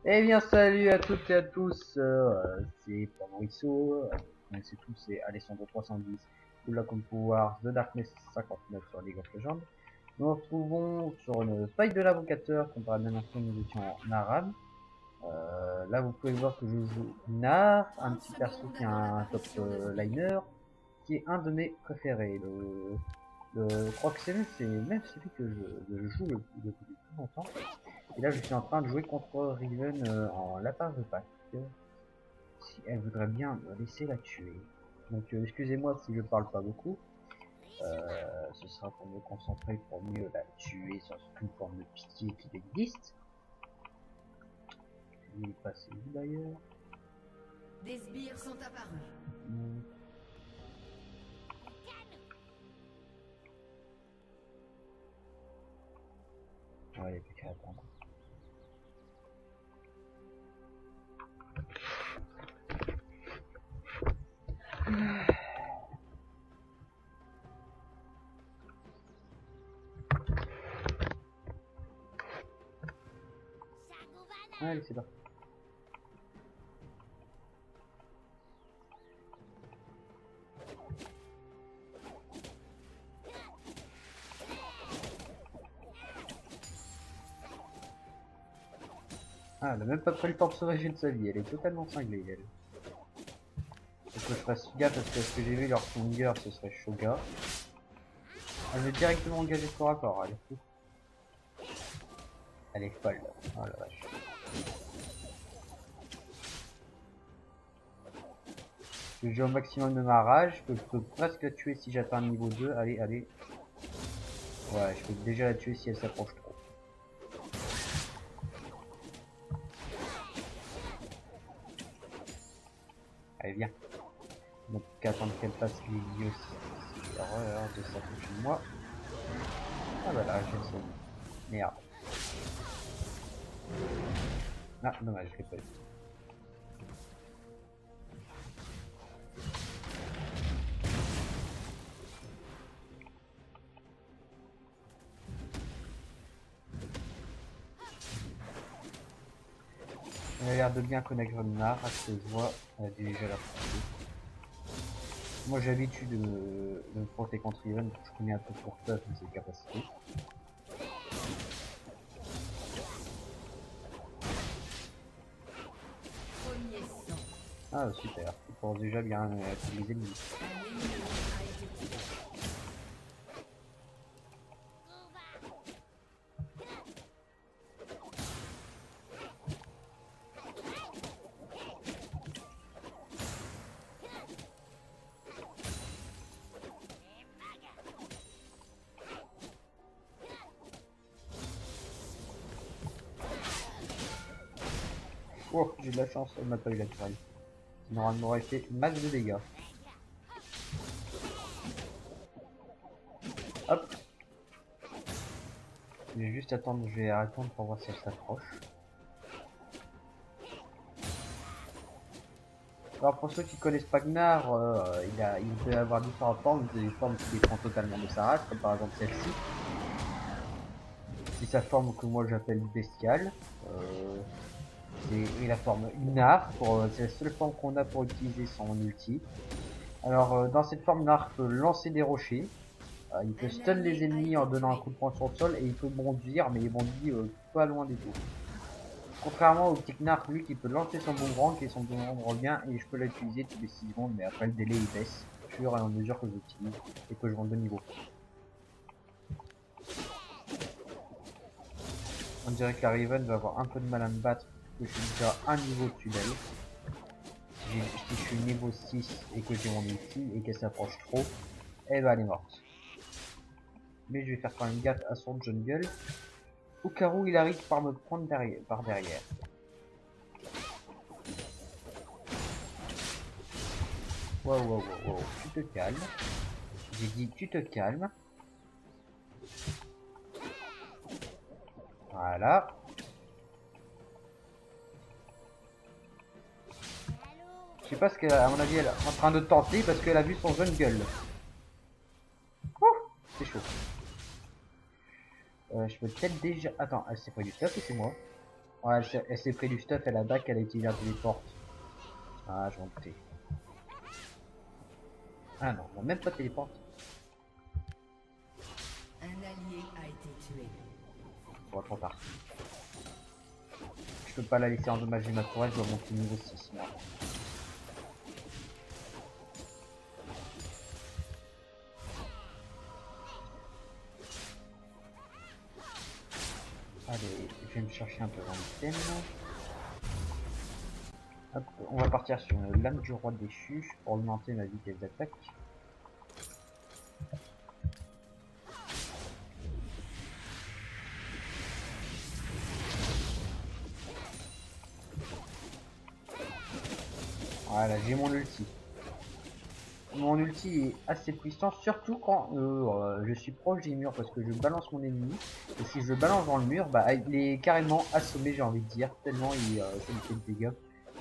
Eh bien salut à toutes et à tous, c'est Fabricio, vous connaissez tous, c'est Alessandro 310, ou là comme pouvoir The Darkness 59 sur League of Legends. Nous nous retrouvons sur une fight de l'avocateur, comme par la dernière fois nous étions en arabe. Là vous pouvez voir que je joue Nar, un petit perso qui est un top liner, qui est un de mes préférés. Je crois que c'est même celui que je joue depuis plus longtemps. Et là, je suis en train de jouer contre Riven en lapin de Pâques. Si elle voudrait bien me laisser la tuer. Donc, excusez-moi si je parle pas beaucoup. Ce sera pour me concentrer pour mieux la tuer sans aucune forme de pitié qui existe. Il est passé où d'ailleurs? Des sbires sont apparus. Ouais, il n'y a plus qu'à attendre. Allez, c'est parti. Ah, elle a même pas pris le temps de sauver de sa vie, elle est totalement cinglée, elle. Faut que je fasse gaffe parce que ce que j'ai vu leur finger ce serait Shoga. Elle veut directement engager corps à corps, elle est fou. Elle est folle, oh la vache. Je joue au maximum de ma rage, que je peux presque la tuer si j'atteins le niveau 2. Allez, allez. Ouais, je peux déjà la tuer si elle s'approche trop. Allez, viens. Donc, qu'à attendre qu'elle passe Lily aussi. C'est horreur de s'approcher de moi. Ah bah là, j'ai essayé. Merde. Ah, dommage, je l'ai pas eu. Elle a l'air de bien connaître Grenard, à ce que je vois, elle a déjà la portée. Moi j'ai l'habitude de me frotter contre Riven, donc je connais un peu pour Tuff et ses capacités. Ah super, il pense déjà bien tous les ennemis. Oh, j'ai de la chance, elle m'a pas eu la tourelle. Sinon elle m'aurait fait max de dégâts. Hop. Je vais juste attendre, je vais attendre pour voir si elle s'approche. Alors pour ceux qui connaissent pas Gnar, il peut avoir différentes formes, des formes qui dépendent totalement de sa race, comme par exemple celle-ci. C'est sa forme que moi j'appelle bestiale. Et la forme Gnar, c'est la seule forme qu'on a pour utiliser son ulti. Alors dans cette forme, Gnar peut lancer des rochers, il peut stun les ennemis en donnant un coup de poing sur le sol et il peut bondir, mais il bondit pas loin du tout. Contrairement au petit Gnar, lui qui peut lancer son boomerang et son boomerang revient et je peux l'utiliser toutes les 6 secondes, mais après le délai il baisse au fur et à mesure que j'utilise et que je monte de niveau. On dirait que la Riven va avoir un peu de mal à me battre parce que je suis déjà un niveau au-dessus d'elle. Si je suis niveau 6 et que j'ai mon ulti et qu'elle s'approche trop, eh ben elle est morte. Mais je vais faire quand même gaffe à son jungle. Au cas où il arrive par me prendre par derrière. Wow, wow, wow, wow, tu te calmes. J'ai dit tu te calmes. Voilà. Je sais pas ce qu'elle a, à mon avis, elle est en train de tenter parce qu'elle a vu son jungle. C'est chaud. Je peux peut-être déjà... Attends, elle s'est pas du stuff ou c'est moi? Ouais, elle s'est pris du stuff, elle a back, elle a utilisé un téléport. Ah, je m'en doutais. Ah non, on a même pas de téléport. Un allié a été tué. Bon, trop tard. Je peux pas la laisser endommager ma tourelle, je dois monter niveau 6 moi. Allez, je vais me chercher un peu en item. Hop, on va partir sur une lame du roi déchu pour augmenter ma vitesse d'attaque. Voilà, j'ai mon ulti. Mon ulti est assez puissant, surtout quand je suis proche des murs, parce que je balance mon ennemi. Et si je le balance dans le mur, bah il est carrément assommé, j'ai envie de dire, tellement ça me fait de dégâts.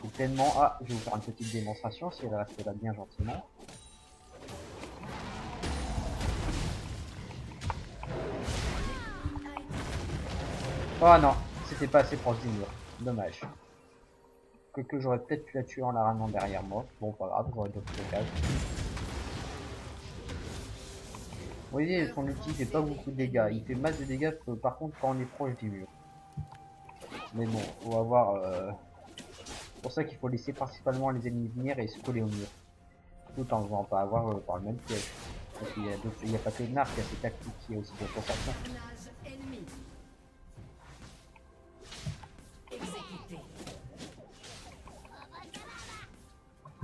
Et tellement... Ah, je vais vous faire une petite démonstration, si elle reste là bien gentiment. Oh non, c'était pas assez proche du mur. Dommage. Que j'aurais peut-être pu la tuer en la ramenant derrière moi. Bon, pas grave, j'aurais d'autres occasions. Vous voyez, son ulti fait pas beaucoup de dégâts. Il fait masse de dégâts par contre quand on est proche du mur. Mais bon, on va voir. C'est pour ça qu'il faut laisser principalement les ennemis venir et se coller au mur. Tout en ne faisant pas avoir par le même piège. Parce qu'il y a d'autres, il n'y a pas que Narc, il y a ses tactiques, il y a aussi d'autres façons. Personnage ennemi. Exécuté.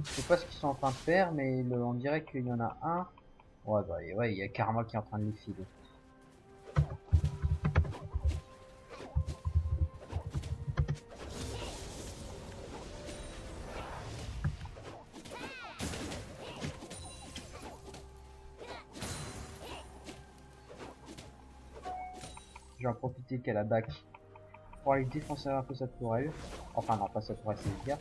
Je sais pas ce qu'ils sont en train de faire, mais on dirait qu'il y en a un. Ouais, bah ouais, il y a Karma qui est en train de les filer. Je vais en profiter qu'elle a back pour aller défoncer un peu sa tourelle. Enfin non, pas sa tourelle, c'est dire.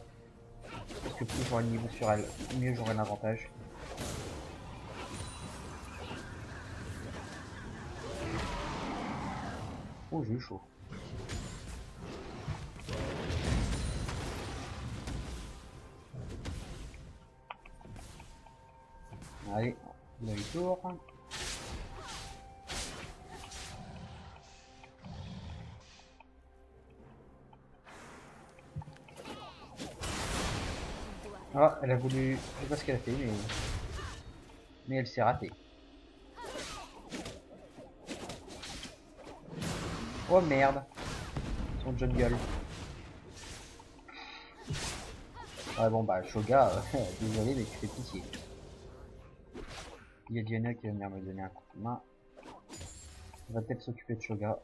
Parce que plus j'aurai le niveau sur elle, mieux j'aurai l'avantage. Oh, j'ai eu chaud. Allez, demi-tour. Ah, elle a voulu... Je sais pas ce qu'elle a fait, mais elle s'est ratée. Oh merde. Son jungle. Ouais bon bah Shoga, désolé mais tu fais pitié. Il y a Diana qui va venir me donner un coup de main. On va peut-être s'occuper de Shoga.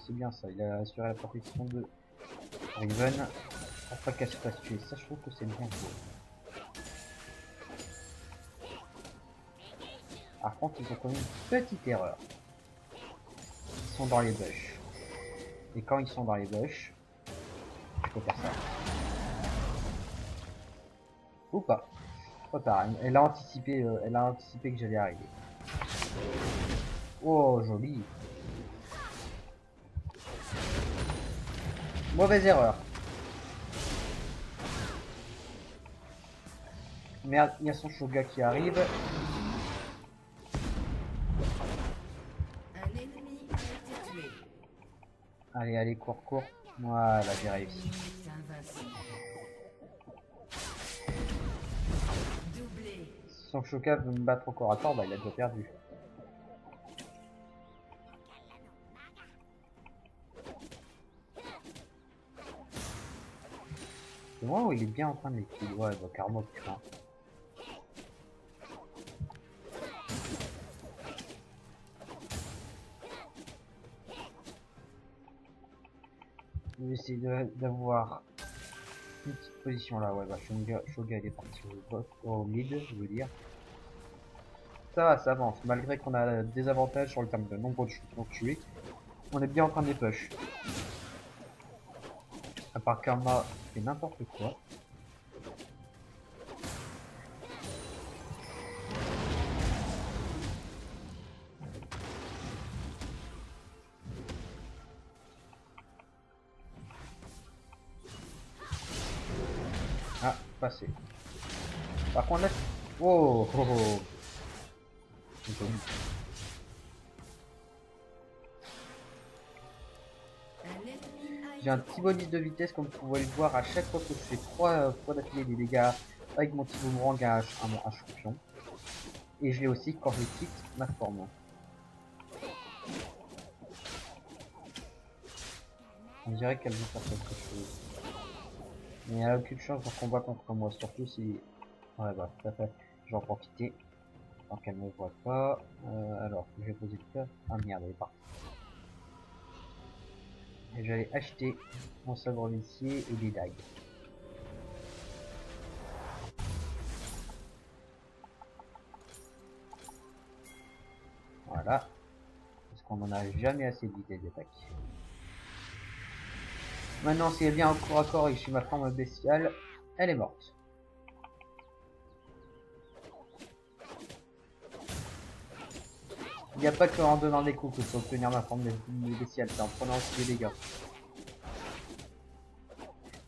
C'est bien ça, il a assuré la protection de Riven. Pour pas qu'elle se fasse tuer, ça je trouve que c'est bien joué. Par contre ils ont commis une petite erreur. Ils sont dans les bush. Et quand ils sont dans les bush, il faut faire ça. Ou pas. Trop tard, elle a anticipé que j'allais arriver. Oh joli. Mauvaise erreur. Merde, il y a son Shoga qui arrive. Un ennemi a été tué. Allez, allez, cours, cours. Voilà, j'ai réussi. L'ennemi est invincible. Doublé. Si son Shoga veut me battre au corps à corps, bah il a déjà perdu. C'est moi où il est bien en train de les kill. Ouais, bah Karma, putain. Je vais essayer d'avoir une petite position là. Ouais, bah Shoga il est parti au mid, je veux dire. Ça avance. Malgré qu'on a des avantages sur le terme de nombre de champions tués, on est bien en train de les push. À part Karma, c'est n'importe quoi. passer. Par contre là... Oh, oh, oh. J'ai un petit bonus de vitesse comme vous pouvez le voir à chaque fois que je fais 3 fois d'affilée des dégâts avec mon petit boomerang à un champion. Et je l'ai aussi quand je quitte ma forme. On dirait qu'elle veut faire quelque chose. Mais elle a aucune chance de combat contre moi, surtout si... Ouais bah, tout à fait. Je vais en profiter. Tant qu'elle ne me voit pas. Alors, je vais poser le cœur. Ah merde, elle est partie. Et j'allais acheter mon sabre licier et des dagues. Voilà. Parce qu'on n'en a jamais assez de vitesse d'attaque. Maintenant, si elle vient en corps à corps et je suis ma forme bestiale, elle est morte. Il n'y a pas que en donnant des coups que je peux obtenir ma forme bestiale, c'est en prenant aussi des dégâts.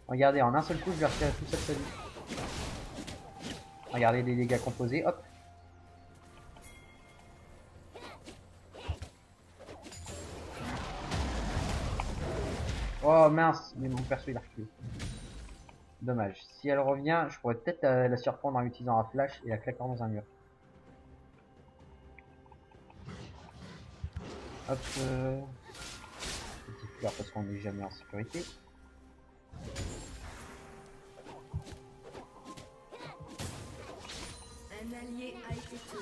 Regardez, en un seul coup, je vais retirer tout ça de sa vie. Regardez les dégâts composés, hop. Oh mince, mais mon perso il a reculé. Dommage. Si elle revient, je pourrais peut-être la surprendre en utilisant un flash et la claquant dans un mur. Hop. Petite fleur parce qu'on n'est jamais en sécurité. Un allié a été tué.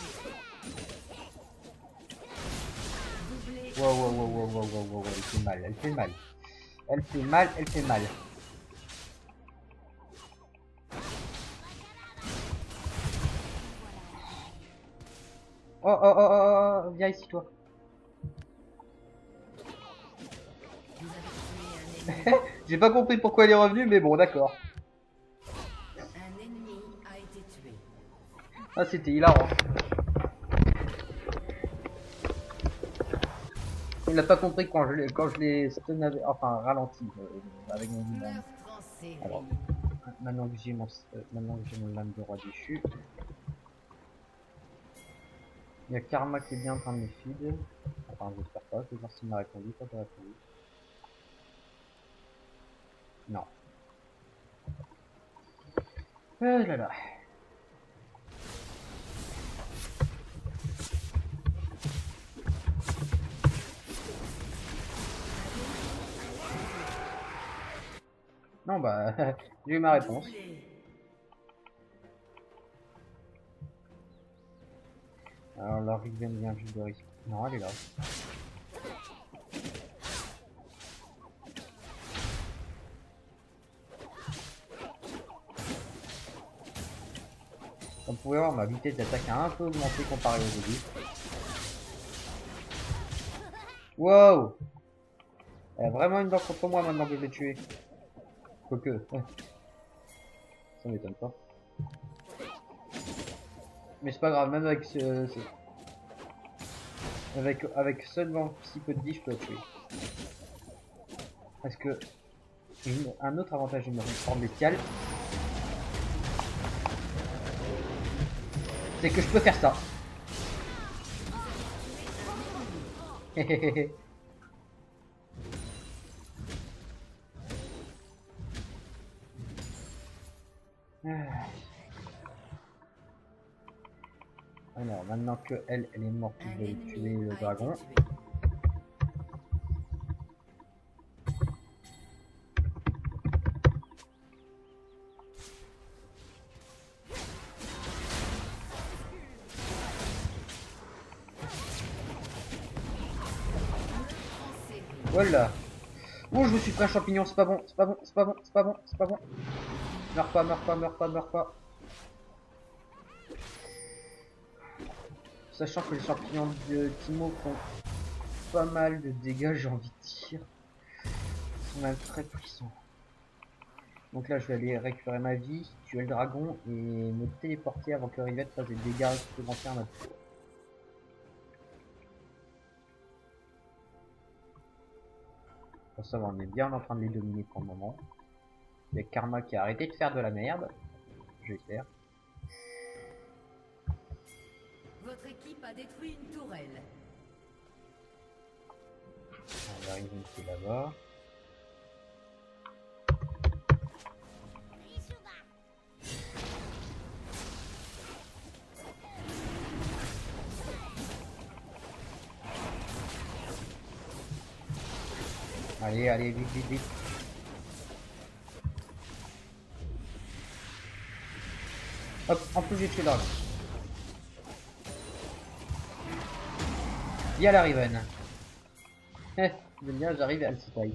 Doublé. Wow, wow, wow, wow, wow, wow, wow, elle fait mal, elle fait mal. Elle fait mal, elle fait mal. Oh, oh, oh, oh, oh, viens ici, toi. Vous avez tué un ennemi. J'ai pas compris pourquoi elle est revenue, mais bon, d'accord. Un ennemi a été tué. Ah, c'était hilarant. Il n'a pas compris quand je l'ai stun enfin ralenti avec mon boomerang. Meurtre en série. Alors, maintenant que j'ai mon lame de roi déchu, il y a Karma qui est bien en train de me feed. Enfin, j'espère pas, je vais voir s'il m'a répondu, quand j'ai répondu. Non. Oh là là. Non bah, j'ai eu ma réponse. Doublé. Alors la Riven vient juste de risque. Non, elle est là. Comme vous pouvez voir, ma vitesse d'attaque a un peu augmenté comparé au début. Wow! Elle a vraiment une dent contre moi maintenant que je l'ai tué. Quoique. Ça m'étonne pas. Mais c'est pas grave, même avec avec seulement si peu de vie, je peux la tuer. Parce que un autre avantage de ma forme bestiale, c'est que je peux faire ça. Alors maintenant que elle est morte, je Un vais ennemi tuer le a été dragon. tué. En série. Voilà. Oh, je me suis pris un champignon, c'est pas bon, c'est pas bon, c'est pas bon, c'est pas bon, c'est pas bon. Meurs pas, meurs pas, meurs pas, meurs pas. Sachant que les champignons de Timo font pas mal de dégâts, j'ai envie de dire. Ils sont même très puissants. Donc là, je vais aller récupérer ma vie, tuer le dragon et me téléporter avant que Rivette fasse des dégâts supplémentaires à notre tour. Pour ça, on est bien en train de les dominer pour le moment. Il y a Karma qui a arrêté de faire de la merde. je vais faire. Votre équipe a détruit une tourelle. On va arriver ici là-bas. Allez, allez, vite, vite, vite. Hop, en plus j'ai tué dragon. Via la Riven. J'aime bien, j'arrive à le citoyen.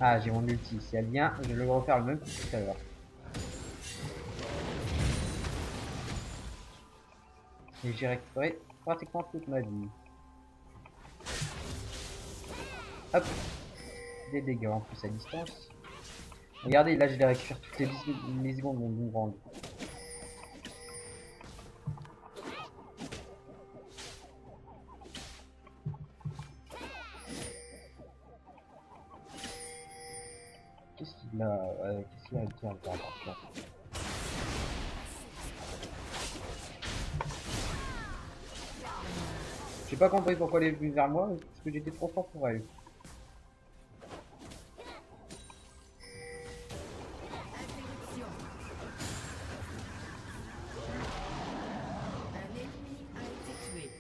Ah, j'ai mon ulti. Si elle vient, je vais refaire le même coup que tout à l'heure. Et j'ai récupéré pratiquement toute ma vie. Hop. Des dégâts en plus à distance. Regardez, là je les récupère toutes les 10 millisecondes mon boomerang. Qu'est-ce qu'il a qu'est-ce qu'il a été à faire là? J'ai pas compris pourquoi elle est venue vers moi, parce que j'étais trop fort pour elle. Interruption. Un ennemi a été tué.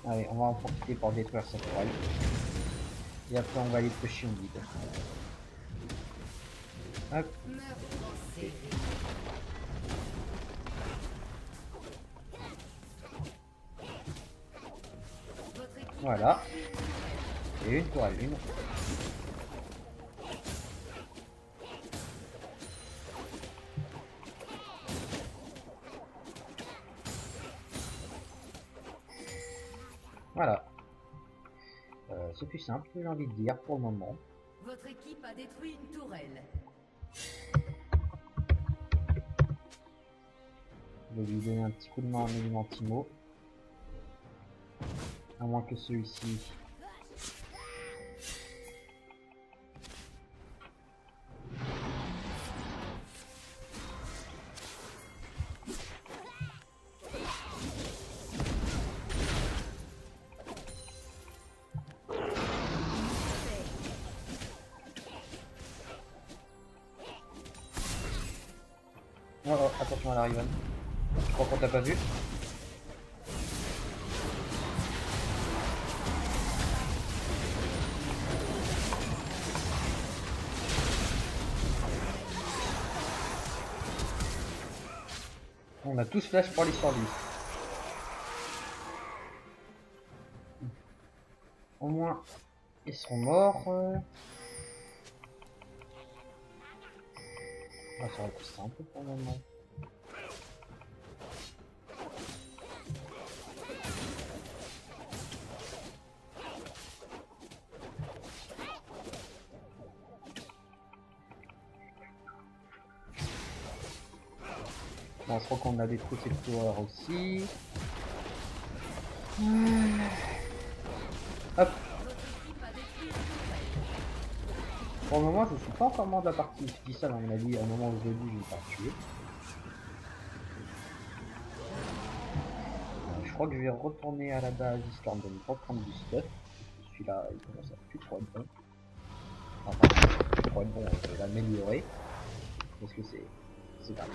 Allez, on va en profiter pour détruire cette toile. Et après on va aller pêcher en vide. Hop. Meurtre en série. Votre équipe Voilà. Et une tourelle, une. Voilà. C'est plus simple, j'ai envie de dire, pour le moment. Votre équipe a détruit une tourelle. Je vais lui donner un petit coup de main en élément Timo. À moins que celui-ci... Oh, oh, attention à la Riven. Je crois qu'on t'a pas vu. On a tous flash pour les sur lui. Au moins, ils seront morts. Ah, ça va être simple pour le moment. Bon, je crois qu'on a détruit cette tour aussi. Hop. Pour le moment, je suis pas encore mort de la partie. Je dis ça dans mon avis, à un moment où je l'ai dit, je vais pas tuer. Je crois que je vais retourner à la base histoire de me reprendre du stuff. Celui-là, il commence à plus trop être bon. Enfin, plus trop être bon, je vais l'améliorer. Parce que c'est grave.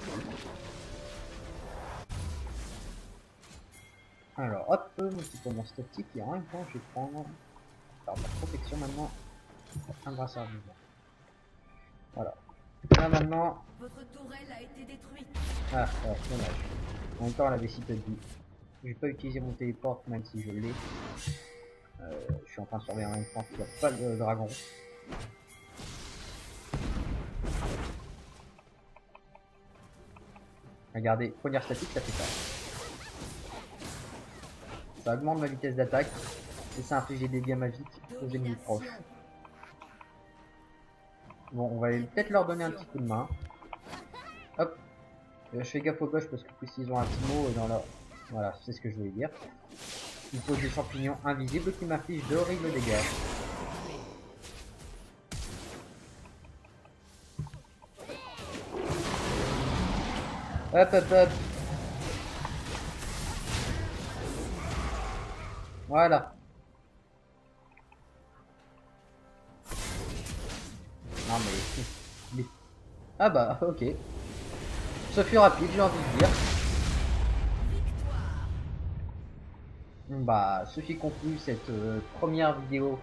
Alors, hop, mon petit comment statique, et en même temps, je vais prendre alors, ma protection maintenant. Un brassard vivant. Voilà. Là maintenant. Votre tourelle a été détruite. Ah, ouais, dommage. En même temps, elle avait si peu de vie. Je vais pas utiliser mon téléport, même si je l'ai. Je suis en train de surveiller en même temps qu'il n'y a pas de dragon. Regardez, poignard statique, ça fait ça. Ça augmente ma vitesse d'attaque. Et ça inflige des dégâts magiques aux ennemis proches. Bon, on va peut-être leur donner un petit coup de main. Hop. Je fais gaffe aux gauche parce que plus ils ont un Timo dans leur... Voilà, c'est ce que je voulais dire. Il faut des champignons invisibles qui m'affichent d'horribles dégâts. Hop hop hop. Voilà. Non mais... Ah bah ok. Ce fut rapide, j'ai envie de dire. Bah, ceci conclut cette première vidéo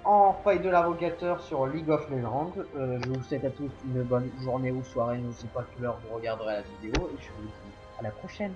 en fight de l'invocateur sur League of Legends. Je vous souhaite à tous une bonne journée ou soirée, je ne sais pas à quelle heure vous regarderez la vidéo, et je vous dis à la prochaine.